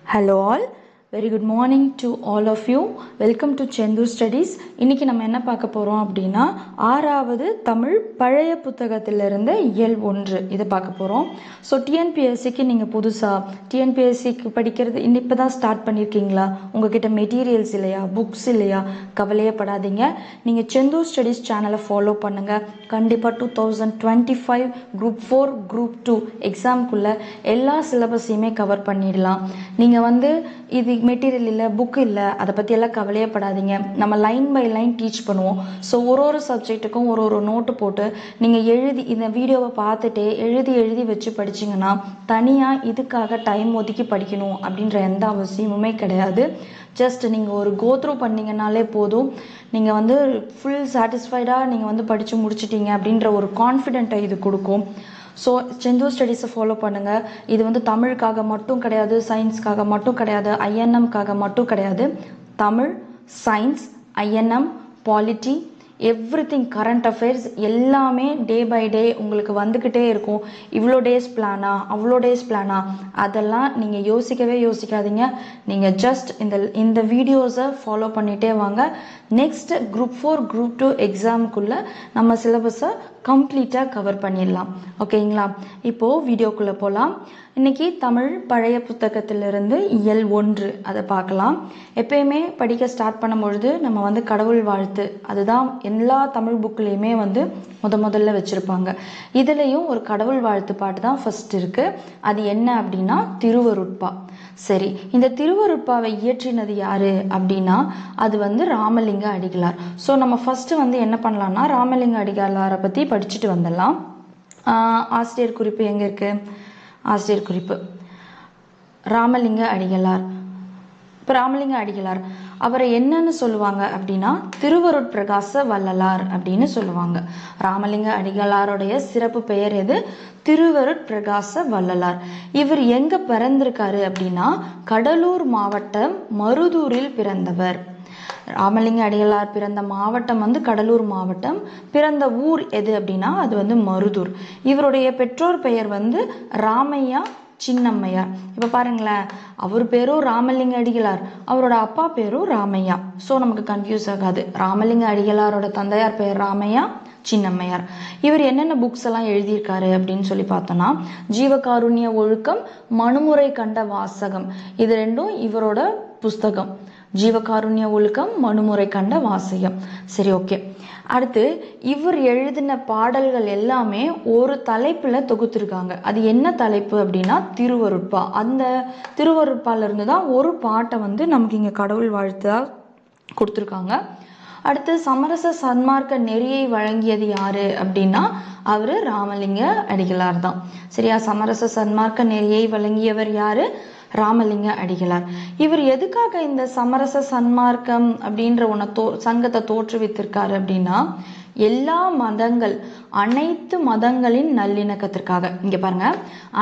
Hello all, very good morning to all of you. Welcome to Chendu Studies. இன்னைக்கு நம்ம என்ன பார்க்க போறோம் அப்படினா ஆறாவது தமிழ் பழைய புத்தகத்திலிருந்து இயல் 1 இத பார்க்க போறோம். சோ TNPSC க்கு நீங்க புதுசா TNPSC க்கு படிக்கிறது இப்பதான் ஸ்டார்ட் பண்ணிருக்கீங்களா? உங்ககிட்ட மெட்டீரியல்ஸ் இல்லையா, புக்ஸ் இல்லையா? கவலையே படாதீங்க. நீங்க செந்து ஸ்டடீஸ் சேனலை ஃபாலோ பண்ணுங்க. கண்டிப்பா 2025 group 4 group 2 எக்ஸாம்க்குள்ள எல்லா சிலபஸையுமே கவர் பண்ணிடலாம். நீங்க வந்து இது மெட்டீரியல் இல்லை, புக் இல்லை, அதை பற்றி எல்லாம் கவலையே படாதீங்க. நம்ம லைன் பை லைன் டீச் பண்ணுவோம். ஸோ ஒரு சப்ஜெக்ட்டுக்கும் ஒரு நோட்டு போட்டு நீங்கள் எழுதி இந்த வீடியோவை பார்த்துட்டே எழுதி வச்சு படிச்சிங்கன்னா தனியாக இதுக்காக டைம் ஒதுக்கி படிக்கணும் அப்படின்ற எந்த அவசியமுமே கிடையாது. ஜஸ்ட் நீங்கள் ஒரு கோத்ரூ பண்ணிங்கனாலே போதும். நீங்கள் வந்து ஃபுல் சாட்டிஸ்ஃபைடாக நீங்கள் வந்து படித்து முடிச்சிட்டீங்க அப்படின்ற ஒரு கான்ஃபிடென்ட்டை இது கொடுக்கும். ஸோ செந்து ஸ்டடீஸை ஃபாலோ பண்ணுங்கள். இது வந்து தமிழுக்காக மட்டும் கிடையாது, சயின்ஸ்க்காக மட்டும் கிடையாது, ஐஎன்எம்காக மட்டும் கிடையாது. Tamil, science, INM, polity, everything, current affairs எல்லாமே டே பை டே உங்களுக்கு வந்துக்கிட்டே இருக்கும். இவ்வளோ டேஸ் பிளானா, அவ்வளோ டேஸ் பிளானா, அதெல்லாம் நீங்கள் யோசிக்காதீங்க. நீங்கள் ஜஸ்ட் இந்த வீடியோஸை ஃபாலோ பண்ணிகிட்டே வாங்க. நெக்ஸ்ட் குரூப் 4 குரூப் 2 எக்ஸாமுக்குள்ளே நம்ம சிலபஸை கம்ப்ளீட்டாக கவர் பண்ணிடலாம். ஓகேங்களா? இப்போது வீடியோக்குள்ளே போகலாம். இன்றைக்கி தமிழ் பழைய புத்தகத்திலிருந்து இயல் 1 அதை பார்க்கலாம். எப்பயுமே படிக்க ஸ்டார்ட் பண்ணும்பொழுது நம்ம வந்து கடவுள் வாழ்த்து, அதுதான் எல்லா தமிழ் புக்லேயுமே வந்து முதல்ல வச்சுருப்பாங்க. இதுலேயும் ஒரு கடவுள் வாழ்த்து பாட்டு தான் ஃபர்ஸ்ட் இருக்குது. அது என்ன அப்படின்னா திருவருட்பா. சரி, இந்த திருவருட்பாவை இயற்றினது யாரு அப்படின்னா அது வந்து ராமலிங்க அடிகளார். ஸோ நம்ம ஃபர்ஸ்ட் வந்து என்ன பண்ணலாம்னா ராமலிங்க அடிகளாரை பற்றி படிச்சுட்டு வந்துடலாம். ஆசிரியர் குறிப்பு எங்கே இருக்குது? ஆசிரியர் குறிப்பு ராமலிங்க அடிகளார். இப்போ ராமலிங்க அடிகளார் அவரை என்னன்னு சொல்லுவாங்க அப்படின்னா திருவருட்பிரகாச வள்ளலார் அப்படின்னு சொல்லுவாங்க. ராமலிங்க அடிகளாருடைய சிறப்பு பெயர் எது? திருவருட்பிரகாச வள்ளலார். இவர் எங்க பிறந்திருக்காரு அப்படின்னா கடலூர் மாவட்டம் மருதூரில் பிறந்தவர். ராமலிங்க அடிகளார் பிறந்த மாவட்டம் வந்து கடலூர் மாவட்டம். பிறந்த ஊர் எது அப்படின்னா அது வந்து மருதூர். இவருடைய பெற்றோர் பெயர் வந்து ராமையா, சின்னம்மையார். இப்போ பாருங்களேன், அவர் பேரும் ராமலிங்க அடிகளார், அவரோட அப்பா பேரும் ராமையா. ஸோ நமக்கு கன்ஃபியூஸ் ஆகாது. ராமலிங்க அடிகளாரோட தந்தையார் பெயர் ராமையா, சின்னம்மையார். இவர் என்னென்ன புக்ஸ் எல்லாம் எழுதியிருக்காரு அப்படின்னு சொல்லி பார்த்தோம்னா ஜீவகாருண்ய ஒழுக்கம், மனுமுறை கண்ட வாசகம், இது ரெண்டும் இவரோட புஸ்தகம். ஜீவகாருண்ய ஒழுக்கம், மனுமுறை கண்ட வாசகம். சரி, ஓகே. அடுத்து இவர் எழுதின பாடல்கள் எல்லாமே ஒரு தலைப்புல தொகுத்திருக்காங்க. அது என்ன தலைப்பு அப்படின்னா திருவருட்பா. அந்த திருவருட்பால இருந்து தான் ஒரு பாட்டை வந்து நமக்கு இங்க கடவுள் வாழ்த்தா கொடுத்துருக்காங்க. அடுத்து சமரச சன்மார்க்க நெறியை வழங்கியது யாரு அப்படின்னா அவரு ராமலிங்க அடிகளார் தான். சரியா? சமரச சன்மார்க்க நெறியை வழங்கியவர் யாரு? ராமலிங்க அடிகளார். இவர் எதுக்காக இந்த சமரச சன்மார்க்கம் அப்படின்ற சங்கத்தை தோற்றுவித்திருக்காரு அப்படின்னா எல்லா மதங்கள், அனைத்து மதங்களின் நல்லிணக்கத்திற்காக, இங்க பாருங்க,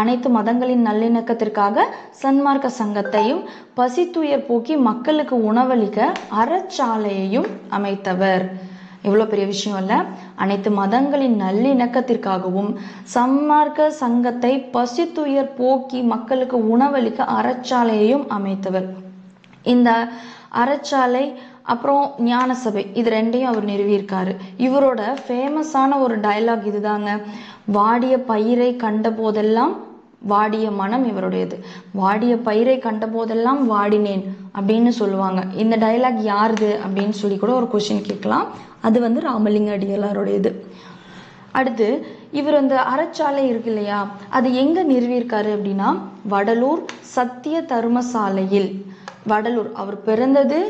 அனைத்து மதங்களின் நல்லிணக்கத்திற்காக சன்மார்க்க சங்கத்தையும் பசித்துயர் போக்கி மக்களுக்கு உணவளிக்க அறச்சாலையையும் அமைத்தவர். எவ்வளோ பெரிய விஷயம் இல்லை? அனைத்து மதங்களின் நல்லிணக்கத்திற்காகவும் சன்மார்க்க சங்கத்தை பசித்துயர் போக்கி மக்களுக்கு உணவளிக்க அறச்சாலையையும் அமைத்தவர். இந்த அறச்சாலை அப்புறம் ஞான சபை, இது ரெண்டையும் அவர் நிறுவியிருக்காரு. இவரோட ஃபேமஸான ஒரு டயலாக் இதுதாங்க, வாடிய பயிரை கண்ட போதெல்லாம் வாடிய மனம் இவருடையது. வாடிய பயிரை கண்ட போதெல்லாம் வாடினேன் அப்படின்னு சொல்லுவாங்க. இந்த டயலாக் யாருது அப்படின்னு சொல்லி கூட ஒரு கொஸ்டின் கேட்கலாம். அது வந்து ராமலிங்க அடிகளாருடையது. அடுத்து இவர் அந்த அறச்சாலை இருக்கு இல்லையா, அது எங்க நிறுவியிருக்காரு அப்படின்னா வடலூர் சத்திய தர்மசாலையில். வடலூர், அவர் பிறந்தது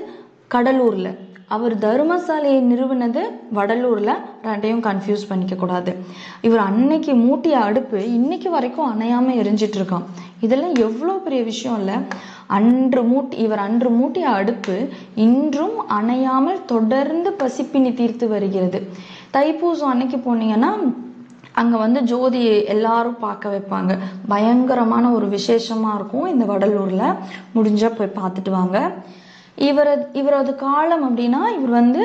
கடலூர்ல, அவர் தர்மசாலையை நிறுவனது வடலூர்ல. ரெண்டையும் கன்ஃபியூஸ் பண்ணிக்க கூடாது. இவர் அன்னைக்கு மூட்டிய அடுப்பு இன்னைக்கு வரைக்கும் அணையாம எரிஞ்சிட்டு இருக்கான். இதெல்லாம் எவ்வளோ பெரிய விஷயம் இல்லை? இவர் அன்று மூட்டிய அடுப்பு இன்றும் அணையாமல் தொடர்ந்து பசிப்பினி தீர்த்து வருகிறது. தைப்பூசம் அன்னைக்கு போனீங்கன்னா அங்கே வந்து ஜோதி எல்லாரும் பார்க்க வைப்பாங்க. பயங்கரமான ஒரு விசேஷமா இருக்கும் இந்த வடலூர்ல. முடிஞ்சா போய் பார்த்துட்டு வாங்க. இவரது காலம் அப்படின்னா இவர் வந்து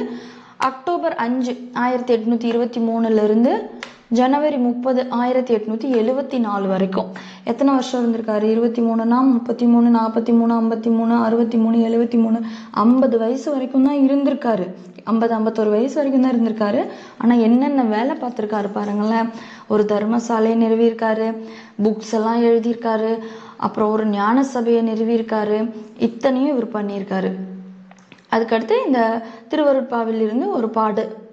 அக்டோபர் 5, 1823 ஜனவரி 30, 1874 வரைக்கும். எத்தனை வருஷம் இருந்திருக்காரு? 23னா 33, 43, 53, 63, 73, 50 வயசு வரைக்கும் தான் இருந்திருக்காரு. 51 வயசு வரைக்கும் தான் இருந்திருக்காரு. ஆனால் என்னென்ன வேலை பார்த்துருக்காரு பாருங்களேன். ஒரு தர்மசாலையை நிறுவியிருக்காரு, புக்ஸ் எல்லாம் எழுதியிருக்காரு, அப்புறம் ஒரு ஞான சபையை நிறுவியிருக்காரு. இத்தனையும் இவர் பண்ணியிருக்காரு. அதுக்கடுத்து இந்த திருவருட்பாவில் இருந்து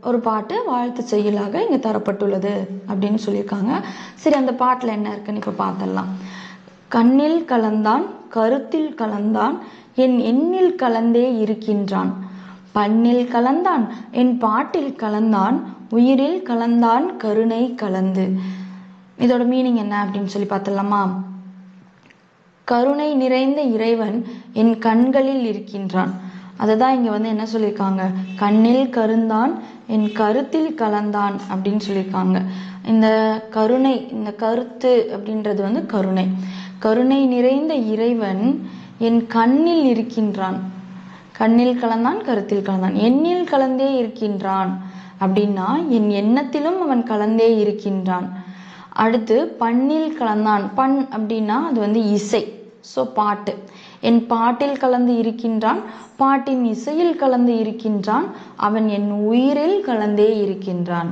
ஒரு பாட்டு வாழ்த்து செயலாக இங்கே தரப்பட்டுள்ளது அப்படின்னு சொல்லியிருக்காங்க. சரி, அந்த பாட்டில் என்ன இருக்குன்னு இப்போ பார்த்துடலாம். கண்ணில் கலந்தான், கருத்தில் கலந்தான், என் எண்ணில் கலந்தே இருக்கின்றான். பண்ணில் கலந்தான், என் பாட்டில் கலந்தான், உயிரில் கலந்தான், கருணை கலந்து. இதோட மீனிங் என்ன அப்படின்னு சொல்லி பார்த்துடலாமா? கருணை நிறைந்த இறைவன் என் கண்களில் இருக்கின்றான். அதுதான் இங்கே என்ன சொல்லியிருக்காங்க? கண்ணில் கருந்தான், என் கருத்தில் கலந்தான் அப்படின்னு சொல்லியிருக்காங்க. இந்த கருணை, இந்த கருத்து அப்படின்றது கருணை. கருணை நிறைந்த இறைவன் என் கண்ணில் இருக்கின்றான். கண்ணில் கலந்தான், கருத்தில் கலந்தான், எண்ணில் கலந்தே இருக்கின்றான். அப்படின்னா என் எண்ணத்திலும் அவன் கலந்தே இருக்கின்றான். அடுத்து பண்ணில் கலந்தான். பண் அப்படின்னா அது இசை, ஸோ பாட்டு. என் பாட்டில் கலந்து இருக்கின்றான், பாட்டின் இசையில் கலந்து இருக்கின்றான், அவன் என் உயிரில் கலந்தே இருக்கின்றான்.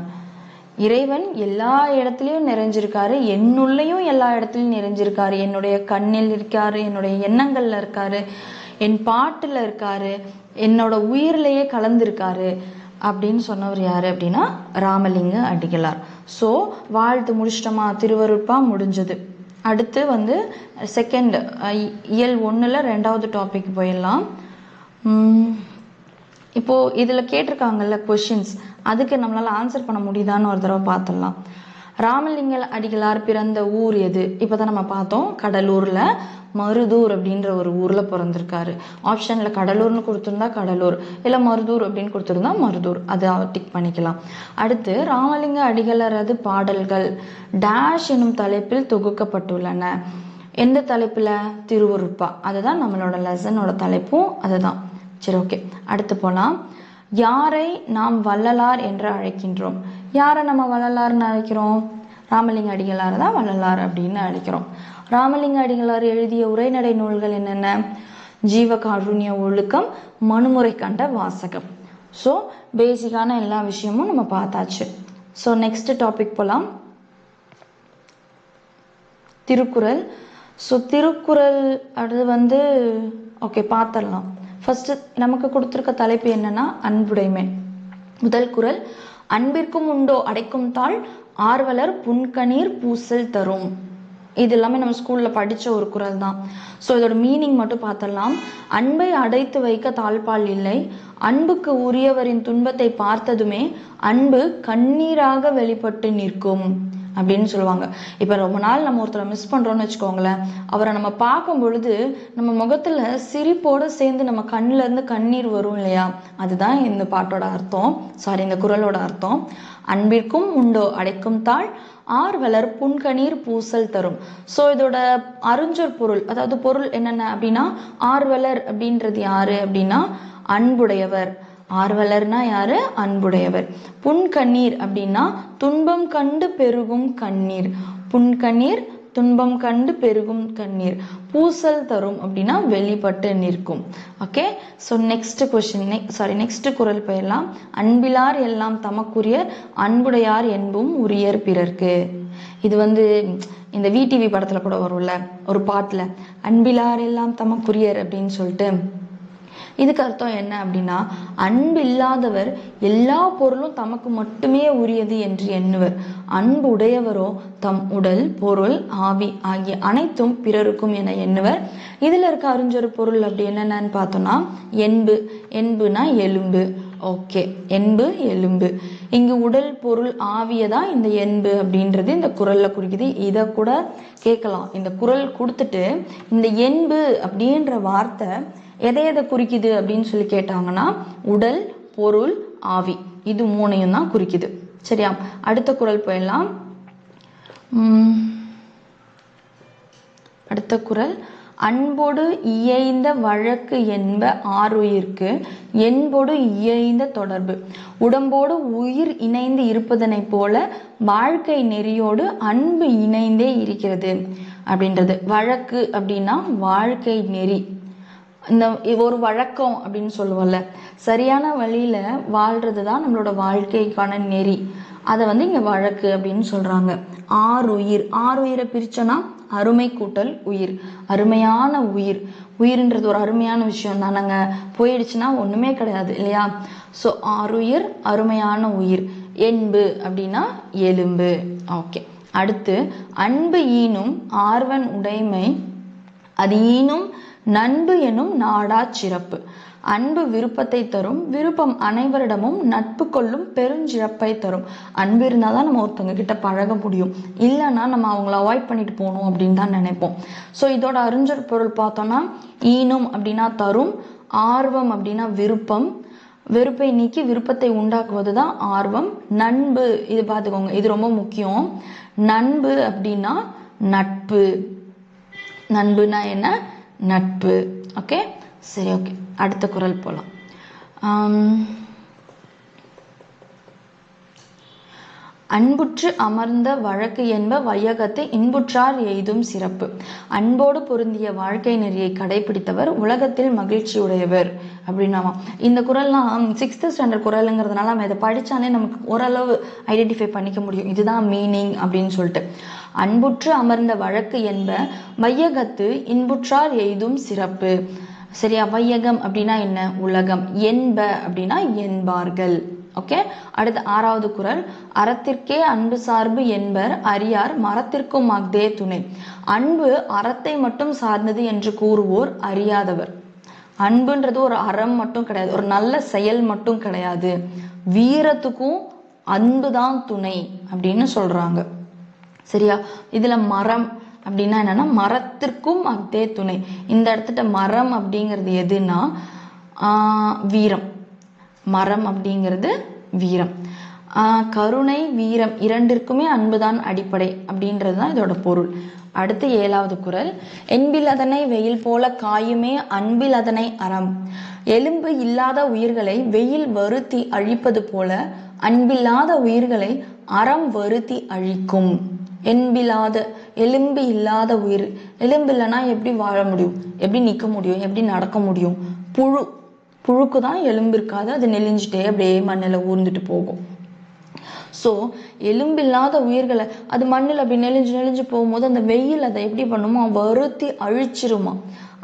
இறைவன் எல்லா இடத்துலையும் நிறைஞ்சிருக்காரு, என்னுள்ளையும் எல்லா இடத்துலையும் நிறைஞ்சிருக்காரு. என்னுடைய கண்ணில் இருக்காரு, என்னுடைய எண்ணங்கள்ல இருக்காரு, என் பாட்டுல இருக்காரு, என்னோட உயிரிலேயே கலந்துருக்காரு அப்படின்னு சொன்னவர் யாரு அப்படின்னா ராமலிங்க அடிகளார். ஸோ வாழ்த்து முடிச்சிட்டோமா? திருவருட்பா முடிஞ்சது. அடுத்து செகண்ட் இயல் 1ல் 2வது டாபிக் போயிடலாம். இப்போது இதில் கேட்டிருக்காங்கல்ல கொஷின்ஸ், அதுக்கு நம்மளால் ஆன்சர் பண்ண முடியுதான்னு ஒரு தடவை பார்த்துடலாம். ராமலிங்க அடிகளார் பிறந்த ஊர் எது? இப்போ தான் நம்ம பார்த்தோம், கடலூரில் மருதூர் அப்படின்ற ஒரு ஊரில் பிறந்திருக்காரு. ஆப்ஷனில் கடலூர்னு கொடுத்துருந்தா கடலூர், இல்லை மருதூர் அப்படின்னு கொடுத்துருந்தா மருதூர், அது டிக் பண்ணிக்கலாம். அடுத்து ராமலிங்க அடிகளாரது பாடல்கள் டேஷ் எனும் தலைப்பில் தொகுக்கப்பட்டுள்ளன. எந்த தலைப்பில்? திருவருட்பா. அதுதான் நம்மளோட லெசனோட தலைப்பும் அதுதான். சரி, ஓகே, அடுத்து போகலாம். யாரை நாம் வள்ளலார் என்று அழைக்கின்றோம்? யாரை நம்ம வள்ளலார்னு அழைக்கிறோம்? ராமலிங்க அடிகளார் தான் வள்ளலார் அப்படின்னு அழைக்கிறோம். ராமலிங்க அடிகளார் எழுதிய உரைநடை நூல்கள் என்னென்ன? ஜீவகாருண்ய ஒழுக்கம், மனுமுறை கண்ட வாசகம். ஸோ பேசிக்கான எல்லா விஷயமும் நம்ம பார்த்தாச்சு. ஸோ நெக்ஸ்ட் டாபிக் போகலாம். திருக்குறள். ஸோ திருக்குறள் அது ஓகே பார்த்துடலாம். ஃபர்ஸ்ட் நமக்கு கொடுத்துருக்க தலைப்பு என்னன்னா அன்புடைமை. முதல் குறள், அன்பிற்கும் உண்டோ அடைக்கும் தாள், ஆர்வலர் புன்கணீர் பூசல் தரும். இது எல்லாமே நம்ம ஸ்கூலில் படித்த ஒரு குறள் தான். ஸோ இதோட மீனிங் மட்டும் பார்த்துடலாம். அன்பை அடைத்து வைக்க தாழ்பால் இல்லை, அன்புக்கு உரியவரின் துன்பத்தை பார்த்ததுமே அன்பு கண்ணீராக வெளிப்பட்டு நிற்கும் அப்படின்னு சொல்லுவாங்க. இப்போ ரொம்ப நாள் நம்ம ஒருத்தரை மிஸ் பண்ணுறோன்னு வச்சுக்கோங்களேன், அவரை நம்ம பார்க்கும் பொழுது நம்ம முகத்தில் சிரிப்போடு சேர்ந்து நம்ம கண்ணிலேருந்து கண்ணீர் வரும் இல்லையா? அதுதான் இந்த பாட்டோட அர்த்தம், இந்த குறளோட அர்த்தம். அன்பிற்கும் உண்டோ அடைக்கும் தாள், ஆர்வலர் புன்கணீர் பூசல் தரும். ஸோ இதோட அறிஞர் பொருள், அதாவது பொருள் என்னென்ன அப்படின்னா, ஆர்வலர் அப்படின்றது யாரு அப்படின்னா அன்புடையவர். ஆர்வலர்னா யாரு? அன்புடையவர். புன்கண்ணீர் அப்படின்னா துன்பம் கண்டு பெருகும் கண்ணீர். புன்கண்ணீர் துன்பம் கண்டு பெருகும் கண்ணீர். பூசல் தரும் அப்படின்னா வெளிப்பட்டு நிற்கும். Okay, so next question, next குறள் போயிடலாம். அன்பிலார் எல்லாம் தமக்குரியர், அன்புடையார் என்பும் உரியர் பிறர்க்கு. இது இந்த விடிவி படத்துல கூட வரும்ல ஒரு பாட்டுல, அன்பிலார் எல்லாம் தமக்குரியர் அப்படின்னு சொல்லிட்டு. இதுக்கு அர்த்தம் என்ன அப்படின்னா, அன்பு இல்லாதவர் எல்லா பொருளும் தமக்கு மட்டுமே உரியது என்று எண்ணுவர். அன்பு உடையவரோ தம் உடல், பொருள், ஆவி ஆகிய அனைத்தும் பிறருக்கும் என எண்ணுவர். இதுல இருக்க அறிஞர் பொருள் அப்படி என்னென்னு பார்த்தோம்னா, என்பு. என்புனா எலும்பு. ஓகே, என்பு எலும்பு. இங்கு உடல், பொருள், ஆவியதான் இந்த என்பு அப்படின்றது இந்த குறள்ல குறிக்குது. இதை கூட கேட்கலாம். இந்த குறள் கொடுத்துட்டு இந்த என்பு அப்படின்ற வார்த்தை எதை குறிக்குது அப்படின்னு சொல்லி கேட்டாங்கன்னா, உடல், பொருள், ஆவி, இது மூணையும் தான் குறிக்குது. சரியா? அடுத்த குறள் போயிடலாம். அடுத்த குறள், அன்போடு இயைந்த வழக்கு என்ப ஆறுயிர்க்கு என்போடு இயைந்த தொடர்பு. உடம்போடு உயிர் இணைந்து இருப்பதனை போல வாழ்க்கை நெறியோடு அன்பு இணைந்தே இருக்கிறது அப்படின்றது. வழக்கு அப்படின்னா வாழ்க்கை நெறி. இந்த ஒரு வழக்கம் அப்படின்னு சொல்லுவோம்ல, சரியான வழியில வாழ்றது தான் நம்மளோட வாழ்க்கைக்கான நெறி. அதை இங்க வழக்கு அப்படின்னு சொல்றாங்க. ஆறுயிர், ஆறுயிரை பிரிச்சோன்னா அருமை கூட்டல் உயிர், அருமையான உயிர். உயிர்ன்றது ஒரு அருமையான விஷயம் தானங்க, போயிடுச்சுன்னா ஒண்ணுமே கிடையாது இல்லையா? ஸோ ஆறுயிர் அருமையான உயிர். என்பு அப்படின்னா எலும்பு. ஓகே, அடுத்து அன்பு ஈனும் ஆர்வன் உடைமை அது ஈனும் நண்பு எனும் நாடா சிறப்பு. அன்பு விருப்பத்தை தரும், விருப்பம் அனைவரிடமும் நட்பு கொள்ளும் பெருஞ்சிறப்பை தரும். அன்பு இருந்தால் தான் நம்ம ஒருத்தவங்க கிட்ட பழக முடியும், இல்லைன்னா நம்ம அவங்கள அவாய்ட் பண்ணிட்டு போகணும் அப்படின்னு தான் நினைப்போம். ஸோ இதோட அறிஞர் பொருள் பார்த்தோம்னா, ஈனும் அப்படின்னா தரும், ஆர்வம் அப்படின்னா விருப்பம், வெறுப்பை நீக்கி விருப்பத்தை உண்டாக்குவது தான் ஆர்வம். நண்பு, இது பார்த்துக்கோங்க, இது ரொம்ப முக்கியம். நண்பு அப்படின்னா நட்பு. நண்புனா என்ன? நட்பு. ஓகே, சரி. ஓகே, அடுத்த குறள் போலாம். அன்புற்று அமர்ந்த வழக்கு என்ப வையகத்தை இன்புற்றார் எய்தும் சிறப்பு. அன்போடு பொருந்திய வாழ்க்கை நெறியை கடைபிடித்தவர் உலகத்தில் மகிழ்ச்சி உடையவர் அப்படின்னாமா. இந்த குறள்லாம் 6th ஸ்டாண்டர்ட் குறளுங்கிறதுனால நம்ம இதை படித்தாலே நமக்கு ஓரளவு ஐடென்டிஃபை பண்ணிக்க முடியும், இதுதான் மீனிங் அப்படின்னு சொல்லிட்டு. அன்புற்று அமர்ந்த வழக்கு என்ப வையகத்து இன்புற்றார் எய்தும் சிறப்பு. சரியா? வையகம் அப்படின்னா என்ன? உலகம். என்ப அப்படின்னா என்பார்கள். ஓகே, அடுத்து 6வது குறள். அறத்திற்கே அன்பு சார்பு என்பர் அறியார் மரத்திற்கும் அஃதே துணை. அன்பு அறத்தை மட்டும் சார்ந்தது என்று கூறுவோர் அறியாதவர். அன்புன்றது ஒரு அறம் மட்டும் கிடையாது, ஒரு நல்ல செயல் மட்டும் கிடையாது, வீரத்துக்கும் அன்புதான் துணை அப்படின்னு சொல்றாங்க. சரியா? இதுல மரம் அப்படின்னா என்னன்னா, மரத்திற்கும் அஃதே துணை. இந்த இடத்துல மரம் அப்படிங்கிறது எதுனா வீரம். மரம் அப்படிங்கிறது வீரம். கருணை, வீரம் இரண்டிற்குமே அன்புதான் அடிப்படை அப்படின்றது தான் இதோட பொருள். அடுத்து 7வது குறள். என்பில் அதனை வெயில் போல காயுமே அன்பில் அதனை அறம். எலும்பு இல்லாத உயிர்களை வெயில் வருத்தி அழிப்பது போல அன்பில்லாத உயிர்களை அறம் வருத்தி அழிக்கும். என்பில்லாத, எலும்பு இல்லாத உயிர். எலும்பு இல்லைன்னா எப்படி வாழ முடியும், எப்படி நிற்க முடியும், எப்படி நடக்க முடியும்? புழுக்கு தான் எலும்பு இருக்காது, அது நெளிஞ்சிட்டே அப்படியே மண்ணில் ஊர்ந்துட்டு போகும். ஸோ எலும்பில்லாத உயிர்களை அது மண்ணில் அப்படி நெளிஞ்சு போகும்போது அந்த வெயில் அதை எப்படி பண்ணுமோ வருத்தி அழிச்சிருமா.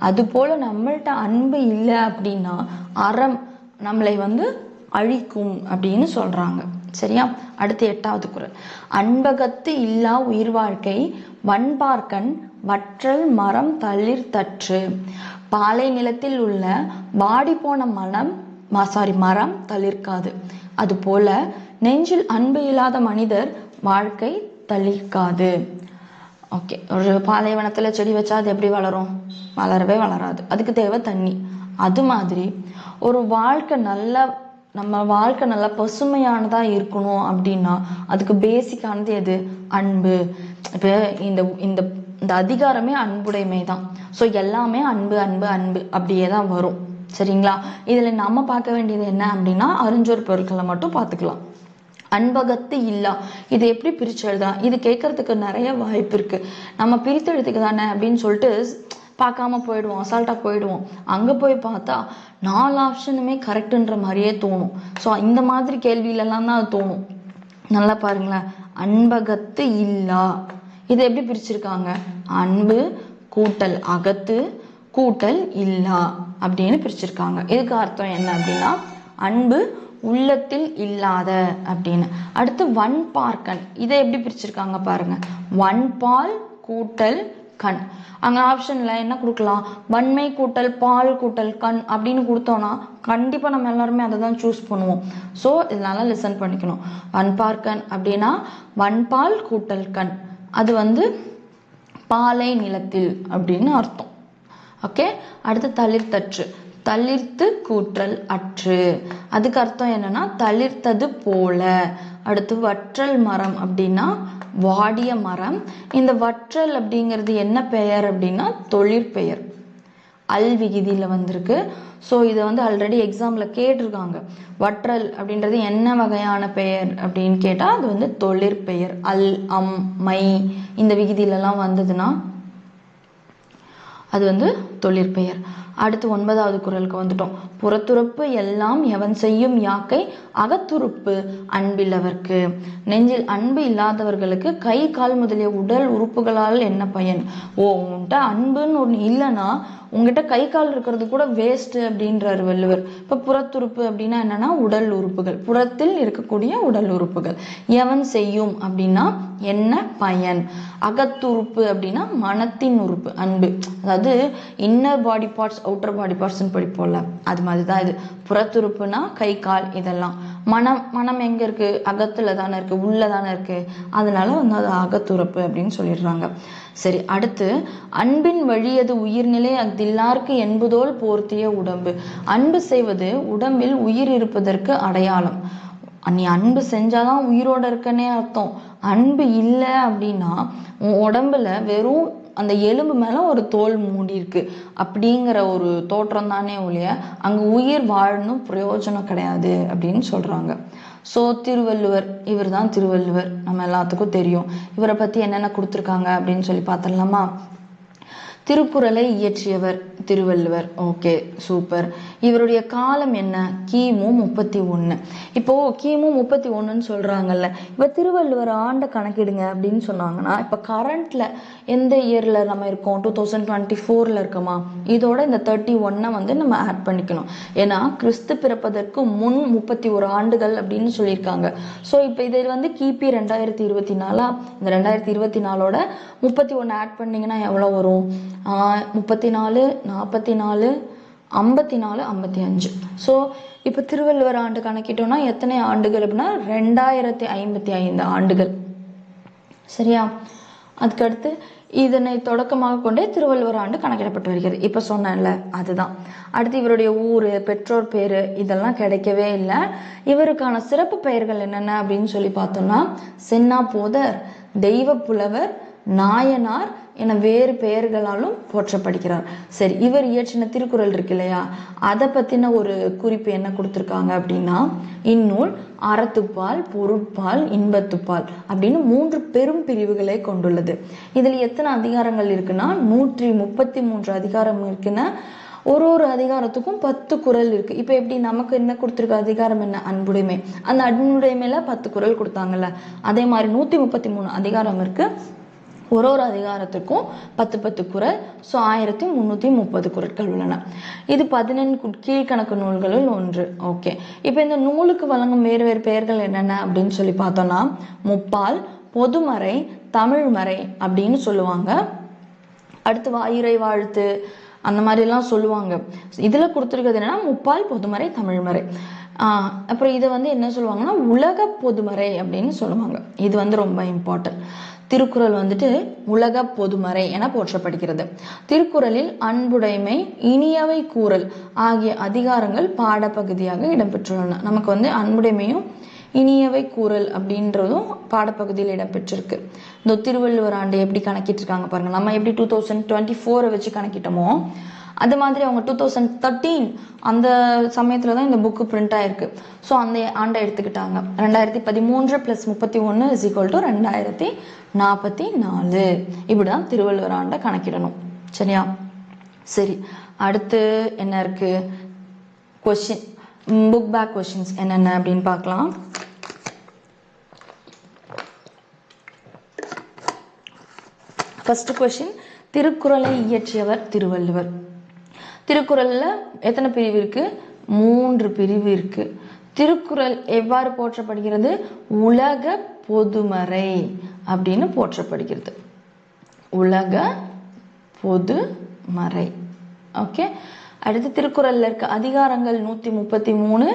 அது போல நம்மள்ட்ட அன்பு இல்லை அப்படின்னா அறம் நம்மளை அழிக்கும் அப்படின்னு சொல்றாங்க. சரியா? அடுத்து 8வது குறள். அன்பகத்து இல்லா உயிர் வாழ்க்கை வன்பார்க்கன் வற்றல் மரம் தளிர் தற்று. பாலை நிலத்தில் உள்ள வாடி போன மரம் தளிர்க்காது, அது போல நெஞ்சில் அன்பு இல்லாத மனிதர் வாழ்க்கை தளிர்க்காது. ஓகே, ஒரு பாலைவனத்துல செடி வச்சா அது எப்படி வளரும்? வளரவே வளராது, அதுக்கு தேவை தண்ணி. அது மாதிரி ஒரு வாழ்க்கை நம்ம வாழ்க்கை நல்லா பசுமையானதா இருக்கணும் அப்படின்னா அதுக்கு பேசிக்கானது எது? அன்பு. இப்போ இந்த இந்த இந்த அதிகாரமே அன்புடைமை தான். ஸோ எல்லாமே அன்பு அன்பு அன்பு அப்படியே தான் வரும். சரிங்களா? இதுல நம்ம பார்க்க வேண்டியது என்ன அப்படின்னா அறிஞ்சோர் பொருட்களை மட்டும் பார்த்துக்கலாம். அன்பகத்து இல்லா, இது எப்படி பிரிச்சு எழுதலாம்? இது கேட்கறதுக்கு நிறைய வாய்ப்பு இருக்கு. நம்ம பிரித்து எழுத்துக்கு தானே அப்படின்னு சொல்லிட்டு பார்க்காம போயிடுவோம், அசால்ட்டாக போயிடுவோம். அங்கே போய் பார்த்தா 4 ஆப்ஷனுமே கரெக்டுன்ற மாதிரியே தோணும். ஸோ இந்த மாதிரி கேள்வியிலலாம் தான் அது தோணும். நல்லா பாருங்களேன். அன்பகத்து இல்லா, இதை எப்படி பிரிச்சிருக்காங்க? அன்பு கூட்டல் அகத்து கூட்டல் இல்லா அப்படின்னு பிரிச்சிருக்காங்க. இதுக்கு அர்த்தம் என்ன அப்படின்னா அன்பு உள்ளத்தில் இல்லாத அப்படின்னு. அடுத்து வன்பார்க்கன், இதை எப்படி பிரிச்சிருக்காங்க பாருங்க. வன்பால் கூட்டல் கண். அங்கே ஆப்ஷனில் என்ன கொடுக்கலாம்? வன்மை கூட்டல் பால் கூட்டல் கண் அப்படின்னு கொடுத்தோன்னா கண்டிப்பாக நம்ம எல்லாருமே அதை தான் சூஸ் பண்ணுவோம். ஸோ இதனால லிசன் பண்ணிக்கணும். வன்பார்க்கன் அப்படின்னா வன்பால் கூட்டல் கண், அது பாலை நிலத்தில் அப்படின்னு அர்த்தம். ஓகே, அடுத்து தளிர்த்தற்று, தளிர்த்து கூற்றல் அற்று, அதுக்கு அர்த்தம் என்னன்னா தளிர்த்தது போல. அடுத்து வற்றல் மரம் அப்படின்னா வாடிய மரம். இந்த வற்றல் அப்படிங்கிறது என்ன பெயர் அப்படின்னா தொழிற்பெயர். அல் விகுதியில் வந்திருக்கு. ஸோ இதை வந்து ஆல்ரெடி எக்ஸாமில் கேட்டிருக்காங்க. வற்றல் அப்படின்றது என்ன வகையான பெயர் அப்படின்னு கேட்டால் அது வந்து தொழிற்பெயர். அல், அம், மை இந்த விகுதியிலலாம் வந்ததுன்னா அது வந்து தொழிற்பெயர். அடுத்து 9வது குறளுக்கு வந்துட்டோம். புறத்துறுப்பு எல்லாம் எவன் செய்யும் யாக்கை அகத்துறுப்பு அன்பில்லவர்க்கு. நெஞ்சில் அன்பு இல்லாதவர்களுக்கு கை கால் முதலிய உடல் உறுப்புகளால் என்ன பயன்? உங்ககிட்ட அன்புன்னு ஒன்று இல்லைன்னா உங்ககிட்ட கை கால் இருக்கிறது கூட வேஸ்ட் அப்படின்றாரு வள்ளுவர். இப்போ புறத்துறுப்பு அப்படின்னா என்னன்னா உடல் உறுப்புகள், புறத்தில் இருக்கக்கூடிய உடல் உறுப்புகள். எவன் செய்யும் அப்படின்னா என்ன பயன்? அகத்துறுப்பு அப்படின்னா மனத்தின் உறுப்பு அன்பு, அதாவது இன்னர் பாடி பார்ட்ஸ் அவுட்டர் பாடி பார்ட்ஸ்ன்னு படிப்போம்ல, அது மாதிரி தான் இது. புறத்துறுப்புனா கை கால் இதெல்லாம். மனம் எங்க இருக்கு? அகத்துல தானே இருக்கு, உள்ள தானே இருக்கு. அதனால வந்து அது அகத்துறுப்பு அப்படின்னு சொல்லிடுறாங்க. சரி, அடுத்து அன்பின் வழியது உயிர்நிலை அஃதில்லார்க்கு என்பதோல் போர்த்திய உடம்பு. அன்பு செய்வது உடம்பில் உயிர் இருப்பதற்கு அடையாளம். நீ அன்பு செஞ்சாதான் உயிரோட இருக்கனே அர்த்தம். அன்பு இல்லை அப்படின்னா உன் உடம்புல வெறும் அந்த எலும்பு மேல ஒரு தோல் மூடி இருக்கு அப்படிங்கிற ஒரு தோற்றம் தானே ஒழிய அங்க உயிர் வாழணும் பிரயோஜனம் கிடையாது அப்படின்னு சொல்றாங்க. ஸோ திருவள்ளுவர், இவர் தான் திருவள்ளுவர், நம்ம எல்லாத்துக்கும் தெரியும். இவரை பத்தி என்னென்ன கொடுத்துருக்காங்க அப்படின்னு சொல்லி பார்த்துடலாமா? திருக்குறளை இயற்றியவர் திருவள்ளுவர். Okay, super. இவருடைய காலம் என்ன? கிமு 31. இப்போ கிமு 31ன்னு சொல்றாங்கல்ல, இப்போ திருவள்ளுவர் ஆண்டை கணக்கிடுங்க அப்படின்னு சொன்னாங்கன்னா இப்போ கரண்ட்ல எந்த இயர்ல நம்ம இருக்கோம்? 2024ல இருக்கோமா? இதோட இந்த 31 வந்து நம்ம ஆட் பண்ணிக்கணும். ஏன்னா கிறிஸ்து பிறப்பதற்கு முன் 31 ஆண்டுகள் அப்படின்னு சொல்லியிருக்காங்க. ஸோ இப்போ இதை வந்து கிபி 2024. இந்த 2024ஓட 31 ஆட் பண்ணீங்கன்னா எவ்வளோ வரும்? 34, 44, 54, 55. ஸோ இப்போ திருவள்ளுவர் ஆண்டு கணக்கிட்டோம்னா எத்தனை ஆண்டுகள் அப்படின்னா 2055 ஆண்டுகள். சரியா? அதுக்கடுத்து இதனை தொடக்கமாக கொண்டே திருவள்ளுவர் ஆண்டு கணக்கிடப்பட்டு வருகிறது. இப்போ சொன்னேன்ல அதுதான். அடுத்து இவருடைய ஊர், பெற்றோர் பேர் இதெல்லாம் கிடைக்கவே இல்லை. இவருக்கான சிறப்பு பெயர்கள் என்னென்ன அப்படின்னு சொல்லி பார்த்தோம்னா சென்னா போதர், தெய்வ புலவர், நாயனார் என வேறு பெயர்களாலும் போற்றப்படுகிறார். சரி, இவர் இயற்றின திருக்குறள் இருக்கு இல்லையா, அதை பத்தின ஒரு குறிப்பு என்ன கொடுத்துருக்காங்க அப்படின்னா இந்நூல் அறத்துப்பால், பொருட்பால், இன்பத்துப்பால் அப்படின்னு 3 பெரும் பிரிவுகளை கொண்டுள்ளது. இதுல எத்தனை அதிகாரங்கள் இருக்குன்னா 133 அதிகாரம் இருக்குன்னா ஒரு அதிகாரத்துக்கும் 10 குறள் இருக்கு. இப்போ எப்படி நமக்கு என்ன கொடுத்துருக்க அதிகாரம் என்ன? அன்புடைமை. அந்த அன்புடைமையில 10 குறள் கொடுத்தாங்கல்ல, அதே மாதிரி 133 அதிகாரம் இருக்கு. ஒரு அதிகாரத்துக்கும் 10 குறள். ஸோ 1330 குறட்கள் உள்ளன. இது 14 கீழ்கணக்கு நூல்களுள் ஒன்று. ஓகே, இப்போ இந்த நூலுக்கு வழங்கும் வேறு வேறு பெயர்கள் என்னென்ன அப்படின்னு சொல்லி பார்த்தோம்னா முப்பால், பொதுமறை, தமிழ்மறை அப்படின்னு சொல்லுவாங்க. அடுத்து வாயுரை வாழ்த்து அந்த மாதிரிலாம் சொல்லுவாங்க. இதில் கொடுத்துருக்கிறது என்னன்னா முப்பால், பொதுமறை, தமிழ்மறை. அப்புறம் இதை வந்து என்ன சொல்லுவாங்கன்னா உலக பொதுமறை அப்படின்னு சொல்லுவாங்க. இது வந்து ரொம்ப இம்பார்ட்டன்ட். திருக்குறள் வந்துட்டு உலக பொதுமறை என போற்றப்படுகிறது. திருக்குறளில் அன்புடைமை, இனியவை கூறல் ஆகிய அதிகாரங்கள் பாடப்பகுதியாக இடம்பெற்றுள்ளன. நமக்கு வந்து அன்புடைமையும் இனியவை கூறல் அப்படின்றதும் பாடப்பகுதியில் இடம்பெற்றிருக்கு. இந்த திருவள்ளுவர் ஆண்டு எப்படி கணக்கிட்டு இருக்காங்க பாருங்க. நம்ம எப்படி 2024 வச்சு கணக்கிட்டோமோ அது மாதிரி அவங்க 2013 அந்த சமயத்துல தான் இந்த புக்கு பிரிண்ட் ஆயிருக்கு. ஸோ அந்த ஆண்டை எடுத்துக்கிட்டாங்க. 2013 + 31 = 2044. இப்படிதான் திருவள்ளுவர் ஆண்டை கணக்கிடணும். சரியா? சரி, அடுத்து என்ன இருக்கு? கொஸ்டின், புக் பேக் கொஸ்டின்ஸ் என்னென்ன அப்படின்னு பார்க்கலாம். ஃபர்ஸ்ட் கொஸ்டின், திருக்குறளை இயற்றியவர் திருவள்ளுவர். திருக்குறள்ல எத்தனை பிரிவு இருக்கு? 3 பிரிவு இருக்கு. திருக்குறள் எவ்வாறு போற்றப்படுகிறது? உலக பொதுமறை அப்படின்னு போற்றப்படுகிறது. உலக பொதுமறை. ஓகே, அடுத்து திருக்குறள்ல இருக்க அதிகாரங்கள் 133.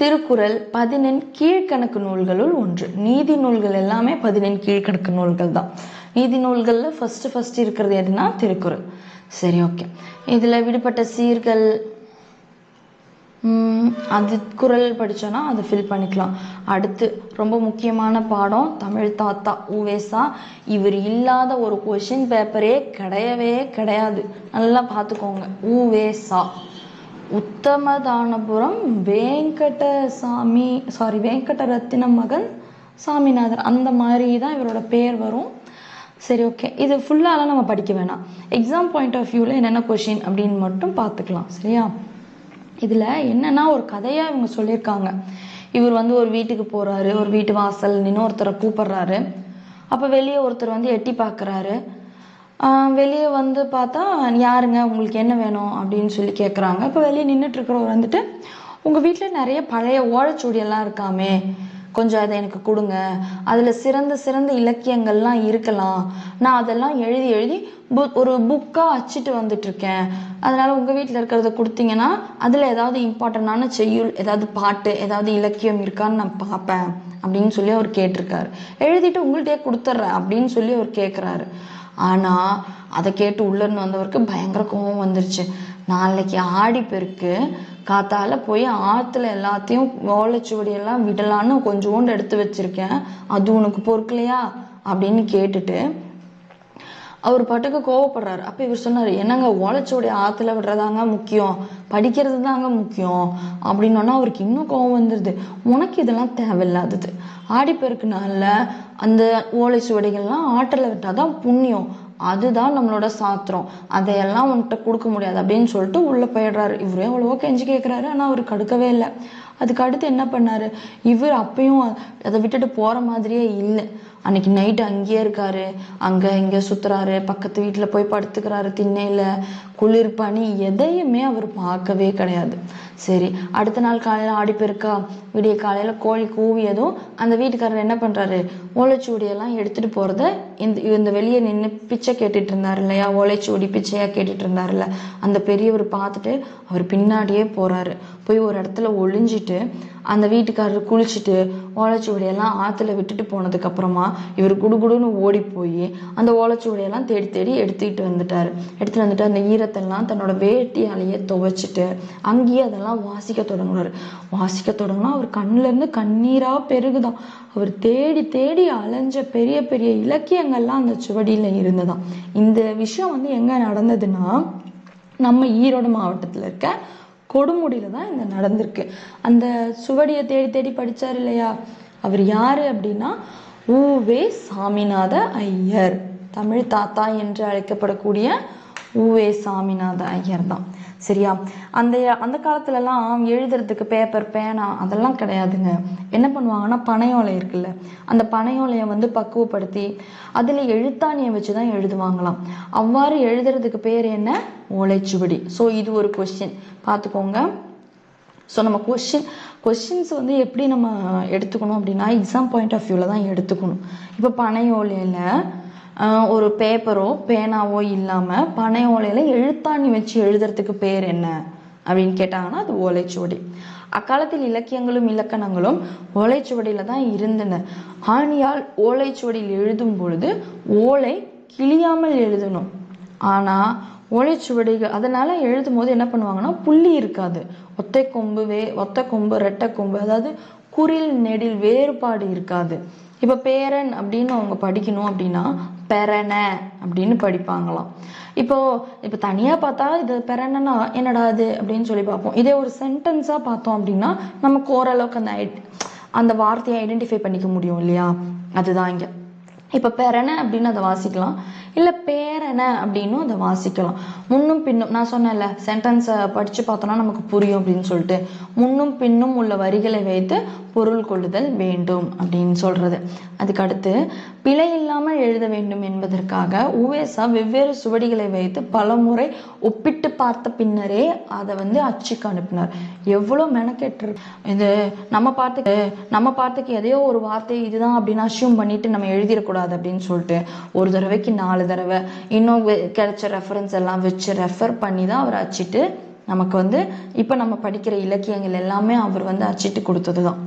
திருக்குறள் 14 கீழ்கணக்கு நூல்களுள் ஒன்று. நீதி நூல்கள் எல்லாமே 14 கீழ்கணக்கு நூல்கள் தான். நீதி நூல்கள்ல ஃபர்ஸ்ட் இருக்கிறது எதுனா திருக்குறள். சரி, ஓகே. இதுல விடுபட்ட சீர்கள் அது குறள் படித்தோன்னா அதை ஃபில் பண்ணிக்கலாம். அடுத்து ரொம்ப முக்கியமான பாடம் தமிழ் தாத்தா உவேசா. இவர் இல்லாத ஒரு கொஷின் பேப்பரே கிடையவே கிடையாது. நல்லா பார்த்துக்கோங்க. உவேசா உத்தமதானபுரம் வெங்கடரத்தினம் மகன் சாமிநாதர், அந்த மாதிரி தான் இவரோட பேர் வரும். சரி, ஓகே. இது ஃபுல்லாலாம் நம்ம படிக்க வேணாம். எக்ஸாம் பாயிண்ட் ஆஃப் வியூவில் என்னென்ன கொஷின் அப்படின்னு மட்டும் பார்த்துக்கலாம். சரியா? இதில் என்னென்னா ஒரு கதையாக இவங்க சொல்லியிருக்காங்க. இவர் ஒரு வீட்டுக்கு போகிறாரு. ஒரு வீட்டு வாசல் இன்னொருத்தரை கூப்பிட்றாரு. அப்போ வெளியே ஒருத்தர் எட்டி பார்க்குறாரு. வெளியே பார்த்தா யாருங்க, உங்களுக்கு என்ன வேணும் அப்படின்னு சொல்லி கேட்குறாங்க. இப்போ வெளியே நின்றுட்டுருக்கிறவர் உங்கள் வீட்டில் நிறைய பழைய ஓலைச்சுவடியெல்லாம் இருக்காமே, கொஞ்சம் அதை எனக்கு கொடுங்க. அதில் சிறந்த இலக்கியங்கள்லாம் இருக்கலாம். நான் அதெல்லாம் எழுதி ஒரு புக்காக அச்சிட்டு வந்துட்டுருக்கேன். அதனால் உங்கள் வீட்டில் இருக்கிறத கொடுத்தீங்கன்னா அதில் ஏதாவது இம்பார்ட்டண்டான செய்யுள், ஏதாவது பாட்டு, ஏதாவது இலக்கியம் இருக்கான்னு நான் பார்ப்பேன் அப்படின்னு சொல்லி அவர் கேட்டிருக்காரு. எழுதிட்டு உங்கள்கிட்டயே கொடுத்துட்றேன் அப்படின்னு சொல்லி அவர் கேட்குறாரு. ஆனால் அதை கேட்டு உள்ளேருந்து வந்தவருக்கு பயங்கர கோபம் வந்துருச்சு. நாளைக்கு ஆடிப்பெருக்கு, காத்தால போய் ஆற்றுல எல்லாத்தையும் ஓலைச்சுவடியெல்லாம் விடலான்னு கொஞ்சோண்டு எடுத்து வச்சிருக்கேன், அது உனக்கு பொறுக்கலையா அப்படின்னு கேட்டுட்டு அவர் பாட்டுக்கு கோவப்படுறாரு. அப்போ இவர் சொன்னார், என்னங்க ஓலைச்சுவடி ஆற்றுல விடுறதாங்க முக்கியம், படிக்கிறது தாங்க முக்கியம் அப்படின்னோன்னா அவருக்கு இன்னும் கோவம் வந்துடுது. உனக்கு இதெல்லாம் தேவையில்லாதது. ஆடிப்பெருக்கு நாளில் அந்த ஓலைச்சுவடிகள்லாம் ஆற்றில் விட்டாதான் புண்ணியம், அதுதான் நம்மளோட சாத்திரம், அதையெல்லாம் உன்கிட்ட கொடுக்க முடியாது அப்படின்னு சொல்லிட்டு உள்ளே போயிடுறாரு. இவரே அவ்வளவோ கெஞ்சி கேட்குறாரு. ஆனால் அவர் கடுக்கவே இல்லை. அதுக்கு அடுத்து என்ன பண்ணார், இவர் அப்பயும் அதை விட்டுட்டு போகிற மாதிரியே இல்லை. அன்னைக்கு நைட்டு அங்கேயே இருக்காரு. அங்கே இங்கே சுற்றுறாரு. பக்கத்து வீட்டில் போய் படுத்துக்கிறாரு. திண்ணையில் குளிர் பனி எதையுமே அவர் பார்க்கவே கிடையாது. சரி, அடுத்த நாள் காலையில் ஆடிப்பெருக்கா, விடிய காலையில் கோழி கூவியதும் அந்த வீட்டுக்காரர் என்ன பண்ணுறாரு, ஓலைச்சுவடியெல்லாம் எடுத்துகிட்டு போகிறத இந்த வெளியே நின்று பிச்சை கேட்டுட்டு இருந்தார் இல்லையா, ஓலைச்சுவடி பிச்சையாக கேட்டுட்டு இருந்தார்ல, அந்த பெரியவர் பார்த்துட்டு அவர் பின்னாடியே போகிறாரு. போய் ஒரு இடத்துல ஒளிஞ்சிட்டு அந்த வீட்டுக்காரர் குளிச்சுட்டு ஓலைச்சுவடியெல்லாம் ஆற்றுல விட்டுட்டு போனதுக்கப்புறமா இவர் குடுகுடுன்னு ஓடி போய் அந்த ஓலைச்சுவடியெல்லாம் தேடி தேடி எடுத்துக்கிட்டு வந்துட்டு அந்த ஈரத்தெல்லாம் தன்னோட வேட்டியாலேயே துவைச்சிட்டு அங்கேயே அதெல்லாம் வாசிக்க தொடங்கினா அவர் கண்ணிலேருந்து கண்ணீராக பெருகுதான். அவர் தேடி தேடி அலைஞ்ச பெரிய பெரிய இலக்கியங்கள்லாம் அந்த சுவடியில் இருந்ததாம். இந்த விஷயம் எங்கே நடந்ததுன்னா, நம்ம ஈரோடு மாவட்டத்தில் இருக்க கொடுமுடியில தான் இந்த நடந்திருக்கு. அந்த சுவடியை தேடி தேடி படிச்சார் இல்லையா, அவர் யாரு அப்படின்னா உவே சாமிநாத ஐயர், தமிழ் தாத்தா என்று அழைக்கப்படக்கூடிய உவே சாமிநாத ஐயர் தான். சரியா? அந்த காலத்துலலாம் எழுதுறதுக்கு பேப்பர், பேனா அதெல்லாம் கிடையாதுங்க. என்ன பண்ணுவாங்கன்னா, பனையோலை இருக்குல்ல, அந்த பனையோலையை பக்குவப்படுத்தி அதில் எழுத்தாணியை வச்சு தான் எழுதுவாங்களாம். அவ்வாறு எழுதுறதுக்கு பேர் என்ன, ஓலைச்சுவடி. ஸோ இது ஒரு கொஸ்டின் பார்த்துக்கோங்க. ஸோ நம்ம கொஸ்டின்ஸ் எப்படி நம்ம எடுத்துக்கணும் அப்படின்னா, எக்ஸாம் பாயிண்ட் ஆஃப் வியூவில் தான் எடுத்துக்கணும். இப்போ பனையோலையில் ஒரு பேப்பரோ பேனாவோ இல்லாமல் பனை ஓலையில் எழுத்தாணி வச்சு எழுதுறதுக்கு பேர் என்ன அப்படின்னு கேட்டாங்கன்னா அது ஓலைச்சுவடி. அக்காலத்தில் இலக்கியங்களும் இலக்கணங்களும் ஓலைச்சுவடியில் தான் இருந்தன. ஆணியால் ஓலைச்சுவடியில் எழுதும் பொழுது ஓலை கிழியாமல் எழுதணும். ஆனால் ஓலைச்சுவடிகள் அதனால் எழுதும் போது என்ன பண்ணுவாங்கன்னா, புள்ளி இருக்காது, ஒத்தை கொம்பு ரெட்டை கொம்பு, அதாவது குறில் நெடில் வேறுபாடு இருக்காது. இப்போ பேரன் அப்படின்னு அவங்க படிக்கணும் அப்படின்னா பெறன அப்படின்னு படிப்பாங்களாம். இப்போ தனியாக பார்த்தா இது பெறனா என்னடா அது அப்படின்னு சொல்லி பார்ப்போம். இதே ஒரு சென்டென்ஸாக பார்த்தோம் அப்படின்னா நமக்கு ஓரளவுக்கு அந்த வார்த்தையை ஐடென்டிஃபை பண்ணிக்க முடியும் இல்லையா, அதுதான் இங்கே. இப்போ பெறன அப்படின்னு அதை வாசிக்கலாம், இல்லை பேரன அப்படின்னும் அதை வாசிக்கலாம். முன்னும் பின்னும் நான் சொன்னேன்ல, சென்டென்ஸை படித்து பார்த்தோன்னா நமக்கு புரியும் அப்படின்னு சொல்லிட்டு, முன்னும் பின்னும் உள்ள வரிகளை வைத்து பொருள் கொள்ளுதல் வேண்டும் அப்படின்னு சொல்கிறது. அதுக்கடுத்து பிழை இல்லாமல் எழுத வேண்டும் என்பதற்காக உவேசா வெவ்வேறு சுவடிகளை வைத்து பல முறை ஒப்பிட்டு பார்த்த பின்னரே அதை அச்சுக்கு அனுப்பினார். எவ்வளோ மெனக்கெட்டு இது. நம்ம பார்த்துக்கு எதையோ ஒரு வார்த்தை இதுதான் அப்படின்னு அசியூம் பண்ணிட்டு நம்ம எழுதிடக்கூடாது அப்படின்னு சொல்லிட்டு ஒரு தடவைக்கு 4 தடவை இன்னும் கிடைச்ச ரெஃபரன்ஸ் எல்லாம் வச்சு ரெஃபர் பண்ணி தான் அவர் அச்சிட்டு நமக்கு இப்போ நம்ம படிக்கிற இலக்கியங்கள் எல்லாமே அவர் அச்சிட்டு கொடுத்தது தான்.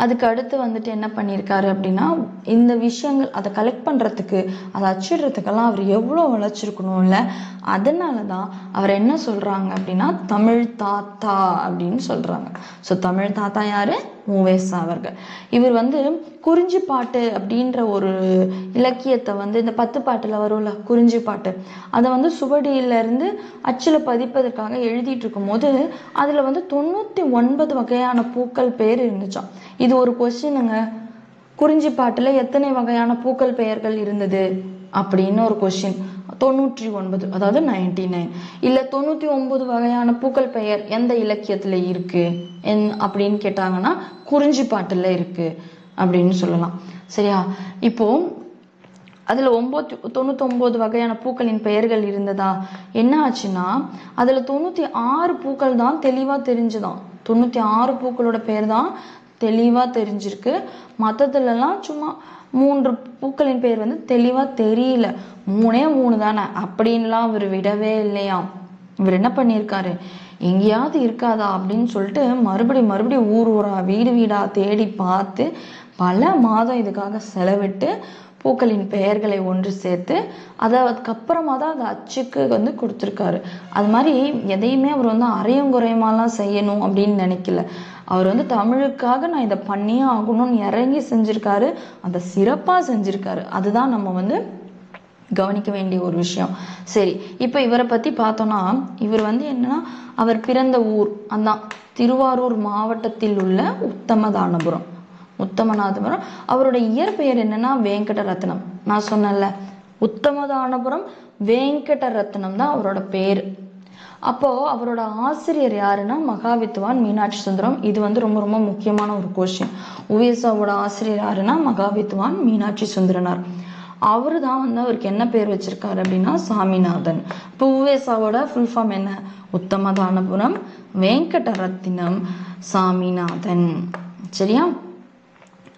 அதுக்கு அடுத்து வந்துட்டு என்ன பண்ணியிருக்காரு அப்படின்னா, இந்த விஷயங்கள் அதை கலெக்ட் பண்ணுறதுக்கு, அதை அச்சிடுறதுக்கெல்லாம் அவர் எவ்வளோ உழைச்சிருக்கணும்ல. அதனால தான் அவர் என்ன சொல்கிறாங்க அப்படின்னா தமிழ் தாத்தா அப்படின்னு சொல்கிறாங்க. ஸோ தமிழ் தாத்தா யார்? மூவேசா அவர்கள். இவர் வந்து குறிஞ்சி பாட்டு அப்படின்ற ஒரு இலக்கியத்தை வந்து இந்த 10 பாட்டில் வரும்ல குறிஞ்சி பாட்டு, அதை வந்து சுவடியிலேருந்து அச்சில் பதிப்பதற்காக எழுதிட்டு இருக்கும்போது அதில் வந்து 99 வகையான பூக்கள் பேர் இருந்துச்சாம். இது ஒரு கொஸ்டினுங்க. குறிஞ்சி பாட்டில் எத்தனை வகையான பூக்கள் பெயர்கள் இருந்தது அப்படின்னு ஒரு கொஸ்டின். 99, அதாவது 99. இல்லை 99 வகையான பூக்கள் பெயர் எந்த இலக்கியத்தில் இருக்கு அப்படின்னு கேட்டாங்கன்னா குறிஞ்சி பாட்டில் இருக்கு அப்படின்னு சொல்லலாம். சரியா? இப்போ அதில் 99 வகையான பூக்களின் பெயர்கள் இருந்ததா? என்ன ஆச்சுன்னா அதில் 96 பூக்கள் தான் தெளிவாக தெரிஞ்சுதான். 96 பூக்களோட பெயர் தான் தெளிவாக தெரிஞ்சிருக்கு. மற்றதுலலாம் சும்மா 3 பூக்களின் பெயர் வந்து தெளிவாக தெரியல. 3 தானே அப்படின்லாம் அவர் விடவே இல்லையாம். இவர் என்ன பண்ணியிருக்காரு, எங்கேயாவது இருக்காதா அப்படின்னு சொல்லிட்டு மறுபடியும் ஊரா வீடு வீடா தேடி பார்த்து பல மாதம் இதுக்காக செலவிட்டு பூக்களின் பெயர்களை ஒன்று சேர்த்து அதுக்கப்புறமா தான் அதை அச்சுக்கு வந்து கொடுத்துருக்காரு. அது மாதிரி எதையுமே அவர் வந்து அரையும் குறையமாலாம் செய்யணும் அப்படின்னு நினைக்கல. அவர் வந்து தமிழுக்காக நான் இதை பண்ணியே ஆகணும்னு இறங்கி செஞ்சுருக்காரு. அதை சிறப்பாக செஞ்சுருக்காரு. அதுதான் நம்ம வந்து கவனிக்க வேண்டிய ஒரு விஷயம். சரி, இப்போ இவரை பற்றி பார்த்தோன்னா, இவர் வந்து என்னன்னா அவர் பிறந்த ஊர் அதான் திருவாரூர் மாவட்டத்தில் உள்ள உத்தமதானபுரம். அவருடைய இயற்பெயர் என்னன்னா வெங்கடரத்னம். நான் சொன்னேன்ல, உத்தமதானபுரம் வெங்கடரத்னம் தான் அவரோட பேர். அப்போ அவரோட ஆசிரியர் யாருன்னா மகாவித்வான் மீனாட்சி சுந்தரம். இது வந்து ரொம்ப ரொம்ப முக்கியமான ஒரு கொஸ்டின். உவேசாவோட ஆசிரியர் யாருன்னா மகாவித்வான் மீனாட்சி சுந்தரனார். அவரு தான் வந்து அவருக்கு என்ன பேர் வச்சிருக்காரு அப்படின்னா சாமிநாதன். இப்போ உவேசாவோட ஃபுல் ஃபார்ம் என்ன? உத்தமதானபுரம் வெங்கடரத்னம் சாமிநாதன். சரியா?